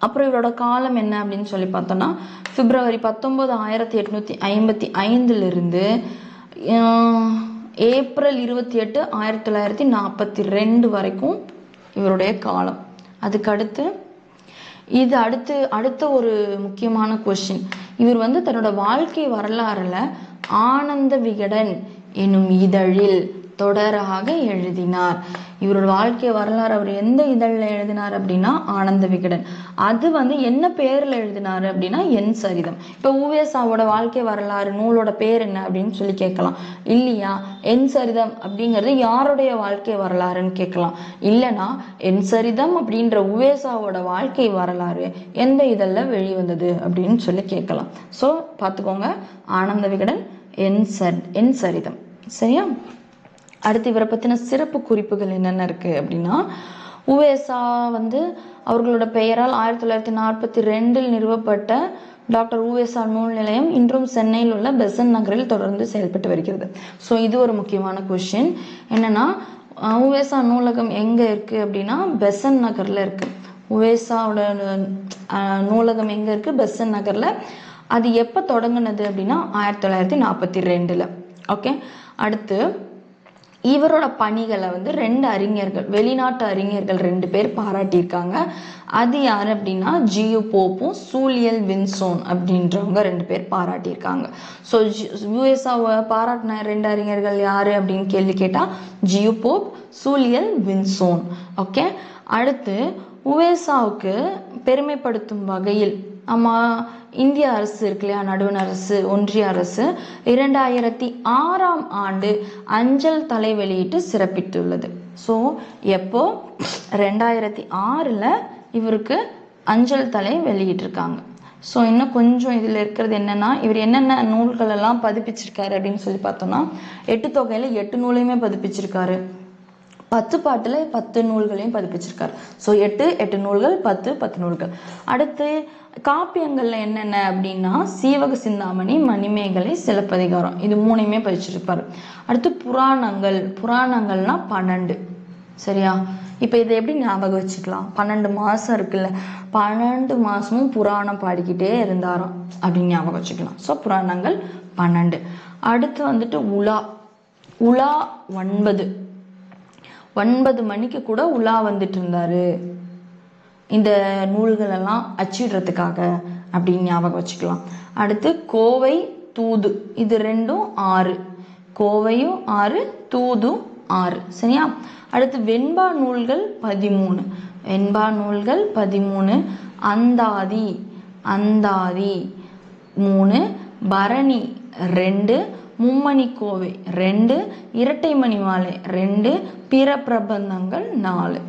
அப்புறம் இவரோட காலம் என்ன அப்படின்னு சொல்லி பார்த்தோம்னா பிப்ரவரி 19, 1855 ஏப்ரல் 28, 1942 வரைக்கும் இவருடைய காலம். அதுக்கு அடுத்த ஒரு முக்கியமான கொஸ்டின். இவர் வந்து தன்னோட வாழ்க்கை வரலாறுல ஆனந்த விகடன் எனும் இதழில் தொடராக எழுதினார். இவரோட வாழ்க்கை வரலாறு அவர் எந்த இதழில் எழுதினார் அப்படின்னா ஆனந்த விகடன். அது வந்து என்ன பேர்ல எழுதினாரு அப்படின்னா என் சரிதம். இப்போ உவேசாவோட வாழ்க்கை வரலாறு நூலோட பேர் என்ன அப்படின்னு சொல்லி கேட்கலாம் இல்லையா? என் சரிதம் அப்படிங்கிறது யாருடைய வாழ்க்கை வரலாறுன்னு கேட்கலாம். இல்லைன்னா என் சரிதம் அப்படின்ற உவேசாவோட வாழ்க்கை வரலாறு எந்த இதழில் வெளிவந்தது அப்படின்னு சொல்லி கேட்கலாம். ஸோ பார்த்துக்கோங்க, ஆனந்த விகடன் என் சரிதம். சரியா? அடுத்து இவரை பற்றின சிறப்பு குறிப்புகள் என்னென்ன இருக்குது அப்படின்னா, உவேசா வந்து அவர்களோட பெயரால் 1942 நிறுவப்பட்ட டாக்டர் உவேசா நூல் நிலையம் இன்றும் சென்னையில் உள்ள பெசன்ட் நகரில் தொடர்ந்து செயல்பட்டு வருகிறது. ஸோ இது ஒரு முக்கியமான கொஸ்டின். என்னன்னா உவேசா நூலகம் எங்கே இருக்குது அப்படின்னா பெசன்ட் நகரில் இருக்குது. உவேசாவோட நூலகம் எங்கே இருக்குது? பெசன்ட் நகரில். அது எப்போ தொடங்கினது அப்படின்னா 1942. ஓகே. அடுத்து இவரோட பணிகளை வந்து 2 அறிஞர்கள், வெளிநாட்டு அறிஞர்கள் 2 பேர் பாராட்டியிருக்காங்க. அது யார் அப்படின்னா ஜியு போப்பும் சூலியல் வின்சோன் அப்படின்றவங்க 2 பேர் பாராட்டியிருக்காங்க. ஸோ யுஎஸ்ஆவை பாராட்டின 2 அறிஞர்கள் யார் அப்படின்னு கேள்வி கேட்டால் G U Pope, Julien Vinson. Okay. அடுத்து உவேசாவுக்கு பெருமைப்படுத்தும் வகையில் நம்ம இந்திய அரசு இருக்கு இல்லையா, நடுவண் அரசு, ஒன்றிய அரசு 2006 அஞ்சல் தலை வெளியிட்டு சிறப்பித்துள்ளது. ஸோ எப்போ 2006 இவருக்கு அஞ்சல் தலை வெளியிட்டிருக்காங்க. ஸோ இன்னும் கொஞ்சம் இதில் இருக்கிறது என்னென்னா, இவர் என்னென்ன நூல்கள் எல்லாம் பதிப்பிச்சிருக்காரு அப்படின்னு சொல்லி பார்த்தோம்னா 8 தொகையில் 8 நூலையுமே பதிப்பிச்சிருக்காரு. 10 பாட்டில் 10 நூல்களையும் பதிப்பிச்சிருக்காரு. ஸோ 8 நூல்கள், 10 நூல்கள். அடுத்து காப்பியங்கள்ல என்னென்ன அப்படின்னா சீவக சிந்தாமணி, மணிமேகலை, சிலப்பதிகாரம், இது 3யுமே பதிச்சிருப்பாரு. அடுத்து புராணங்கள்னா 12. சரியா? இப்போ இதை எப்படி ஞாபகம் வச்சுக்கலாம்? 12 மாதம் இருக்குல்ல, 12 மாதமும் புராணம் பாடிக்கிட்டே இருந்தாராம் அப்படின்னு ஞாபகம் வச்சுக்கலாம். ஸோ புராணங்கள் 12. அடுத்து வந்துட்டு உலா 9 மணிக்கு கூட உலா வந்துட்டு இருந்தாரு. இந்த நூல்களெல்லாம் அச்சிடுறதுக்காக அப்படின்னு ஞாபகம் வச்சுக்கலாம். அடுத்து கோவை தூது, இது ரெண்டும் 6, கோவையும் 6 தூதும் 6. சரியா? அடுத்து வெண்பா நூல்கள் 13, வெண்பா நூல்கள் 13, அந்தாதி அந்தாதி 3, பரணி 2, மும்மணி கோவை 2, இரட்டை மணி மாலை 2, பிற பிரபந்தங்கள் 4.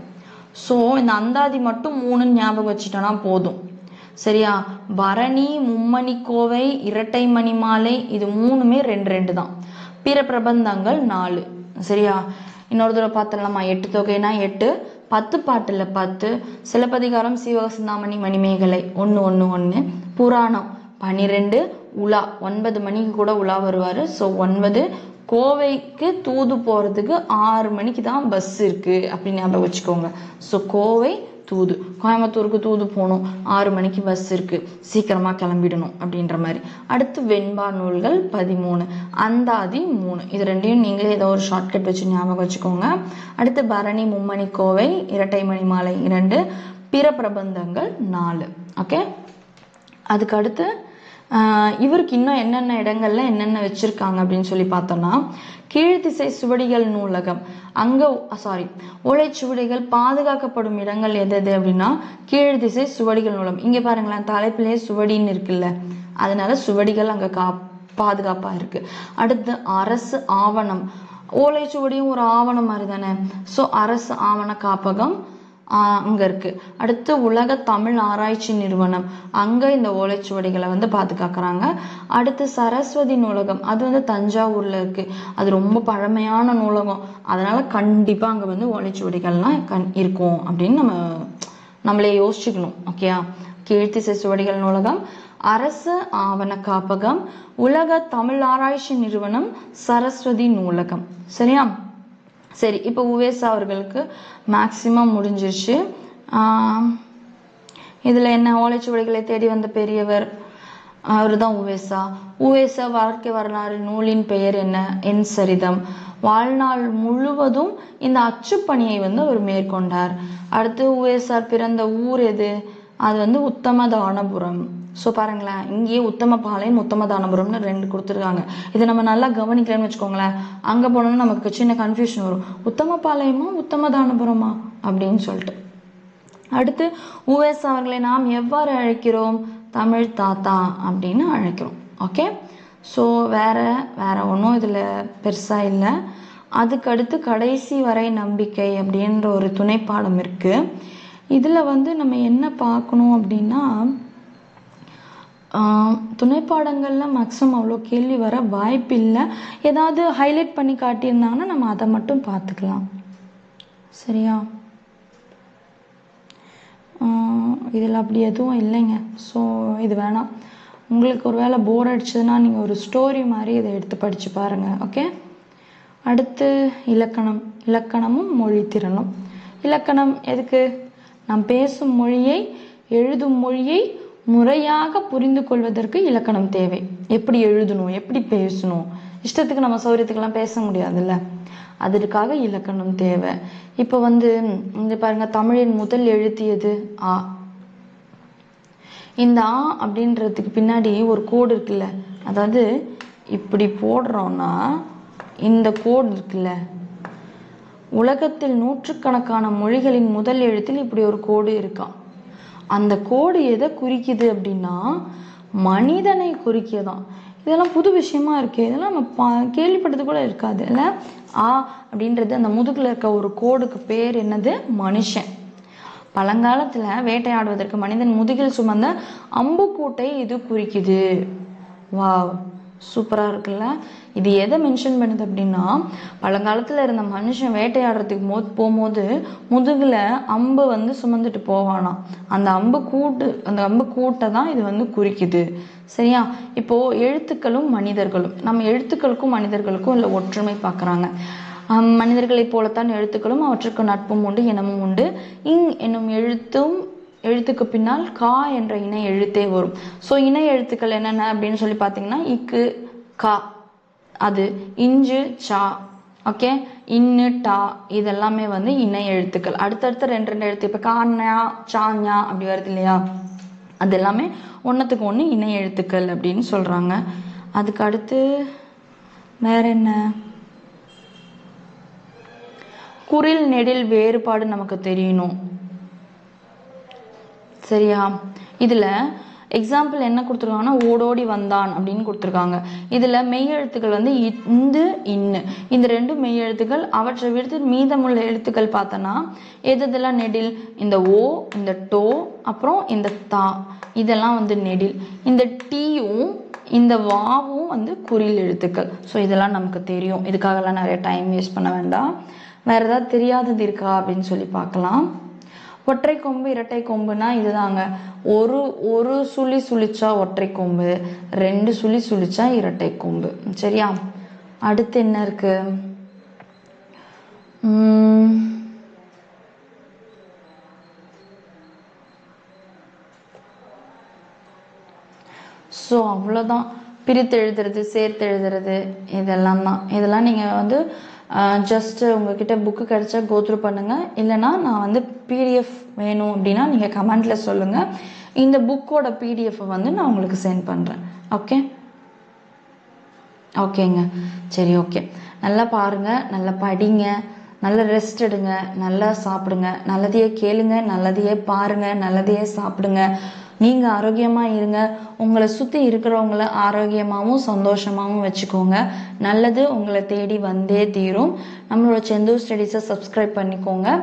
ஸோ இந்த அந்தாதி மட்டும் 3 ஞாபகம் வச்சுட்டோன்னா போதும். சரியா? பரணி, மும்மணி கோவை, இரட்டை மணி மாலை இது 3மே 2 தான். பிற பிரபந்தங்கள் 4. சரியா? இன்னொரு தடவை பார்த்துடலாமா? 8 தொகைனா 8, 10 பாட்டில் 10, சிலப்பதிகாரம், சீவகசிந்தாமணி, மணிமேகலை 1 1 1, புராணம் 12, உலா 9 மணிக்கு கூட உலா வருவார். ஸோ 9, கோவைக்கு தூது போகிறதுக்கு 6 மணிக்கு தான் பஸ் இருக்குது அப்படின்னு ஞாபகம் வச்சுக்கோங்க. ஸோ கோவை தூது, கோயம்புத்தூருக்கு தூது போகணும், 6 மணிக்கு பஸ் இருக்குது, சீக்கிரமாக கிளம்பிடணும் அப்படின்ற மாதிரி. அடுத்து வெண்பா நூல்கள் 13, அந்தாதி 3, இது ரெண்டையும் நீங்களே ஏதோ ஒரு ஷார்ட்கட் வச்சு ஞாபகம் வச்சுக்கோங்க. அடுத்து பரணி, மும்மணி கோவை, இரட்டை மணி மாலை 2, பிற பிரபந்தங்கள் 4. ஓகே, அதுக்கு அடுத்து இவருக்கு இன்னும் என்னென்ன இடங்கள்ல என்னென்ன வச்சிருக்காங்க அப்படின்னு சொல்லி பார்த்தோம்னா, கீழ்த்திசை சுவடிகள் நூலகம், அங்கே ஓலைச்சுவடிகள் பாதுகாக்கப்படும் இடங்கள் எது அப்படின்னா கீழ்த்திசை சுவடிகள் நூலகம். இங்கே பாருங்களேன், தலைப்பிலேயே சுவடின்னு இருக்குல்ல, அதனால சுவடிகள் அங்கே பாதுகாப்பாக இருக்கு. அடுத்து அரசு ஆவணம், ஓலைச்சுவடியும் ஒரு ஆவணம் மாதிரி தானே. ஸோ அரசு ஆவண காப்பகம் அங்கே இருக்குது. அடுத்து உலக தமிழ் ஆராய்ச்சி நிறுவனம், அங்கே இந்த ஓலைச்சுவடிகளை பாதுகாக்கிறாங்க. அடுத்து சரஸ்வதி நூலகம், அது தஞ்சாவூரில் இருக்குது. அது ரொம்ப பழமையான நூலகம், அதனால் கண்டிப்பாக அங்கே ஓலைச்சுவடிகள்லாம் இருக்கும் அப்படின்னு நம்மளே யோசிச்சுக்கணும். ஓகேயா? கீழ்த்திசை சுவடிகள் நூலகம், அரசு ஆவண காப்பகம், உலக தமிழ் ஆராய்ச்சி நிறுவனம், சரஸ்வதி நூலகம். சரியா? சரி, இப்போ உவேசா அவர்களுக்கு மேக்சிமம் முடிஞ்சிருச்சு. இதில் என்ன, ஓலைச்சுவடிகளை தேடி வந்த பெரியவர் அவர் தான் உவேசா. உவேசா வாழ்க்கை வரலாறு நூலின் பெயர் என்ன? என் சரிதம். வாழ்நாள் முழுவதும் இந்த அச்சுப்பணியை அவர் மேற்கொண்டார். அடுத்து உவேசார் பிறந்த ஊர் எது? அது உத்தமதானபுரம். ஸோ பாருங்களேன், இங்கேயே உத்தமபாளையம், உத்தமதானபுரம்னு 2 கொடுத்துருக்காங்க. இதை நம்ம நல்லா கவனிக்கலன்னு வச்சுக்கோங்களேன், அங்கே போனோம்னா நமக்கு சின்ன கன்ஃபியூஷன் வரும், உத்தமபாளையமா உத்தமதானபுரமா அப்படின்னு சொல்லிட்டு. அடுத்து உவேசா அவர்களை நாம் எவ்வாறு அழைக்கிறோம்? தமிழ் தாத்தா அப்படின்னு அழைக்கிறோம். ஓகே, ஸோ வேற ஒன்றும் இதில் பெருசாக இல்லை. அதுக்கடுத்து கடைசி வரை நம்பிக்கை அப்படின்ற ஒரு துணைப்பாடம் இருக்குது. இதில் நம்ம என்ன பார்க்கணும் அப்படின்னா, துணைப்பாடங்களில் மேக்ஸிமம் அவ்வளோ கேள்வி வர வாய்ப்பு இல்லை. ஏதாவது ஹைலைட் பண்ணி காட்டியிருந்தாங்கன்னா நம்ம அதை மட்டும் பார்த்துக்கலாம். சரியா? இதில் அப்படி எதுவும் இல்லைங்க. ஸோ இது வேணாம். உங்களுக்கு ஒரு வேளை போர் அடிச்சதுன்னா நீங்கள் ஒரு ஸ்டோரி மாதிரி இதை எடுத்து படித்து பாருங்கள். ஓகே, அடுத்து இலக்கணம், இலக்கணமும் மொழி திறனும். இலக்கணம் எதுக்கு? நாம் பேசும் மொழியை, எழுதும் மொழியை முறையாக புரிந்து கொள்வதற்கு இலக்கணம் தேவை. எப்படி எழுதணும், எப்படி பேசணும், இஷ்டத்துக்கு நம்ம சௌரியத்துக்கெல்லாம் பேச முடியாதுல்ல, அதற்காக இலக்கணம் தேவை. இப்போ இங்க பாருங்க, தமிழின் முதல் எழுத்தியது ஆ. இந்த ஆ அப்படின்றதுக்கு பின்னாடி ஒரு கோடு இருக்குல்ல, அதாவது இப்படி போடுறோம்னா இந்த கோடு இருக்குல்ல, உலகத்தில் நூற்றுக்கணக்கான மொழிகளின் முதல் எழுத்தில் இப்படி ஒரு கோடு இருக்கான். அந்த கோடு எதை குறிக்குது அப்படின்னா மனிதனை குறிக்கதான். இதெல்லாம் புது விஷயமா இருக்கு, இதெல்லாம் நம்ம கேள்விப்பட்டது கூட இருக்காது இல்லை. ஆ அப்படின்றது அந்த முதுகுல இருக்க ஒரு கோடுக்கு பேர் என்னது? மனுஷன். பழங்காலத்துல வேட்டையாடுவதற்கு மனிதன் முதுகில் சுமந்த அம்புக்கூட்டை இது குறிக்குது. வாவ், சூப்பராக இருக்குல்ல. இது எதை மென்ஷன் பண்ணுது அப்படின்னா, பழங்காலத்தில் இருந்த மனுஷன் வேட்டையாடுறதுக்கு போகும்போது முதுகில் அம்பு சுமந்துட்டு போவானாம். அந்த அம்பு கூட்டை தான் இது குறிக்குது. சரியா? இப்போது எழுத்துக்களும் மனிதர்களும், நம்ம எழுத்துக்களுக்கும் மனிதர்களுக்கும் இல்லை ஒற்றுமை பார்க்குறாங்க. மனிதர்களைப் போலத்தான் எழுத்துக்களும், அவற்றுக்கு நட்பும் உண்டு, இனமும் உண்டு. இங் என்னும் எழுத்துக்கு பின்னால் கா என்ற இணை எழுத்தே வரும். ஸோ இணை எழுத்துக்கள் என்னென்ன அப்படின்னு சொல்லி பார்த்தீங்கன்னா, இக்கு கா, அது இஞ்சு சா, ஓகே. இன்னு டா இதெல்லாமே வந்து இணை எழுத்துக்கள். அடுத்தடுத்து 2 எழுத்து. இப்போ காஞா சாஞா அப்படி வருது இல்லையா, அது எல்லாமே ஒன்றுத்துக்கு ஒன்று இணை எழுத்துக்கள் அப்படின்னு சொல்கிறாங்க. அதுக்கு அடுத்து வேற என்ன, குறில் நெடில் வேறுபாடு நமக்கு தெரியணும். சரியா? இதில் எக்ஸாம்பிள் என்ன கொடுத்துருக்காங்கன்னா ஓடோடி வந்தான் அப்படின்னு கொடுத்துருக்காங்க. இதில் மெய் எழுத்துக்கள் வந்து இந்து இன்னு, இந்த 2 மெய் எழுத்துக்கள். அவற்றை விடுத்து மீதமுள்ள எழுத்துக்கள் பார்த்தோன்னா எதெல்லாம் நெடில், இந்த ஓ, இந்த டோ, அப்புறம் இந்த தா, இதெல்லாம் வந்து நெடில். இந்த டீயும் இந்த வாவும் வந்து குறில் எழுத்துக்கள். ஸோ இதெல்லாம் நமக்கு தெரியும். இதுக்காகலாம் நிறைய டைம் வேஸ்ட் பண்ண வேண்டாம். வேறு ஏதாவது தெரியாதது இருக்கா அப்படின்னு சொல்லி பார்க்கலாம். ஒற்றை கொம்பு இரட்டை கொம்புனா இதுதாங்க. ஒரு சுழி சுழிச்சா ஒற்றை கொம்பு, 2 சுழி சுழிச்சா இரட்டை கொம்பு. சரியா? அடுத்து என்ன இருக்கு, ஸோ அவ்வளோதான். பிரித்து எழுதுறது, சேர்த்து எழுதுறது, இதெல்லாம் தான். இதெல்லாம் நீங்கள் வந்து ஜஸ்ட்டு உங்ககிட்ட புக்கு கிடச்சா கோத்ரூ பண்ணுங்கள். இல்லைனா நான் வந்து பிடிஎஃப் வேணும் அப்படின்னா நீங்கள் கமெண்டில் சொல்லுங்கள். இந்த புக்கோட பிடிஎஃப் வந்து நான் உங்களுக்கு சென்ட் பண்ணுறேன். ஓகே ஓகேங்க. சரி, ஓகே. நல்லா பாருங்கள், நல்லா படிங்க, நல்ல ரெஸ்ட் எடுங்க, நல்லா சாப்பிடுங்க, நல்லதையே கேளுங்க, நல்லதையே பாருங்கள், நல்லதையே சாப்பிடுங்க. நீங்கள் ஆரோக்கியமாக இருங்க. உங்களை சுற்றி இருக்கிறவங்கள ஆரோக்கியமாகவும் சந்தோஷமாகவும் வச்சுக்கோங்க. நல்லது உங்களை தேடி வந்தே தீரும். நம்மளோட செந்தூர் ஸ்டடீஸை சப்ஸ்கிரைப் பண்ணிக்கோங்க.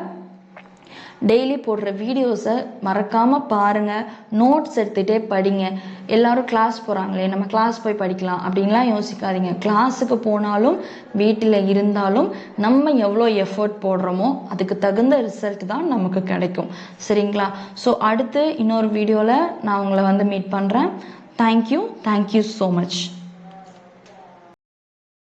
டெய்லி போடுற வீடியோஸை மறக்காமல் பாருங்கள். நோட்ஸ் எடுத்துகிட்டே படிங்க. எல்லோரும் கிளாஸ் போகிறாங்களே, நம்ம கிளாஸ் போய் படிக்கலாம் அப்படின்லாம் யோசிக்காதீங்க. கிளாஸுக்கு போனாலும் வீட்டில் இருந்தாலும் நம்ம எவ்வளோ எஃபர்ட் போடுறோமோ அதுக்கு தகுந்த ரிசல்ட் தான் நமக்கு கிடைக்கும். சரிங்களா? ஸோ அடுத்து இன்னொரு வீடியோவில் நான் உங்களை வந்து மீட் பண்ணுறேன். Thank you so much.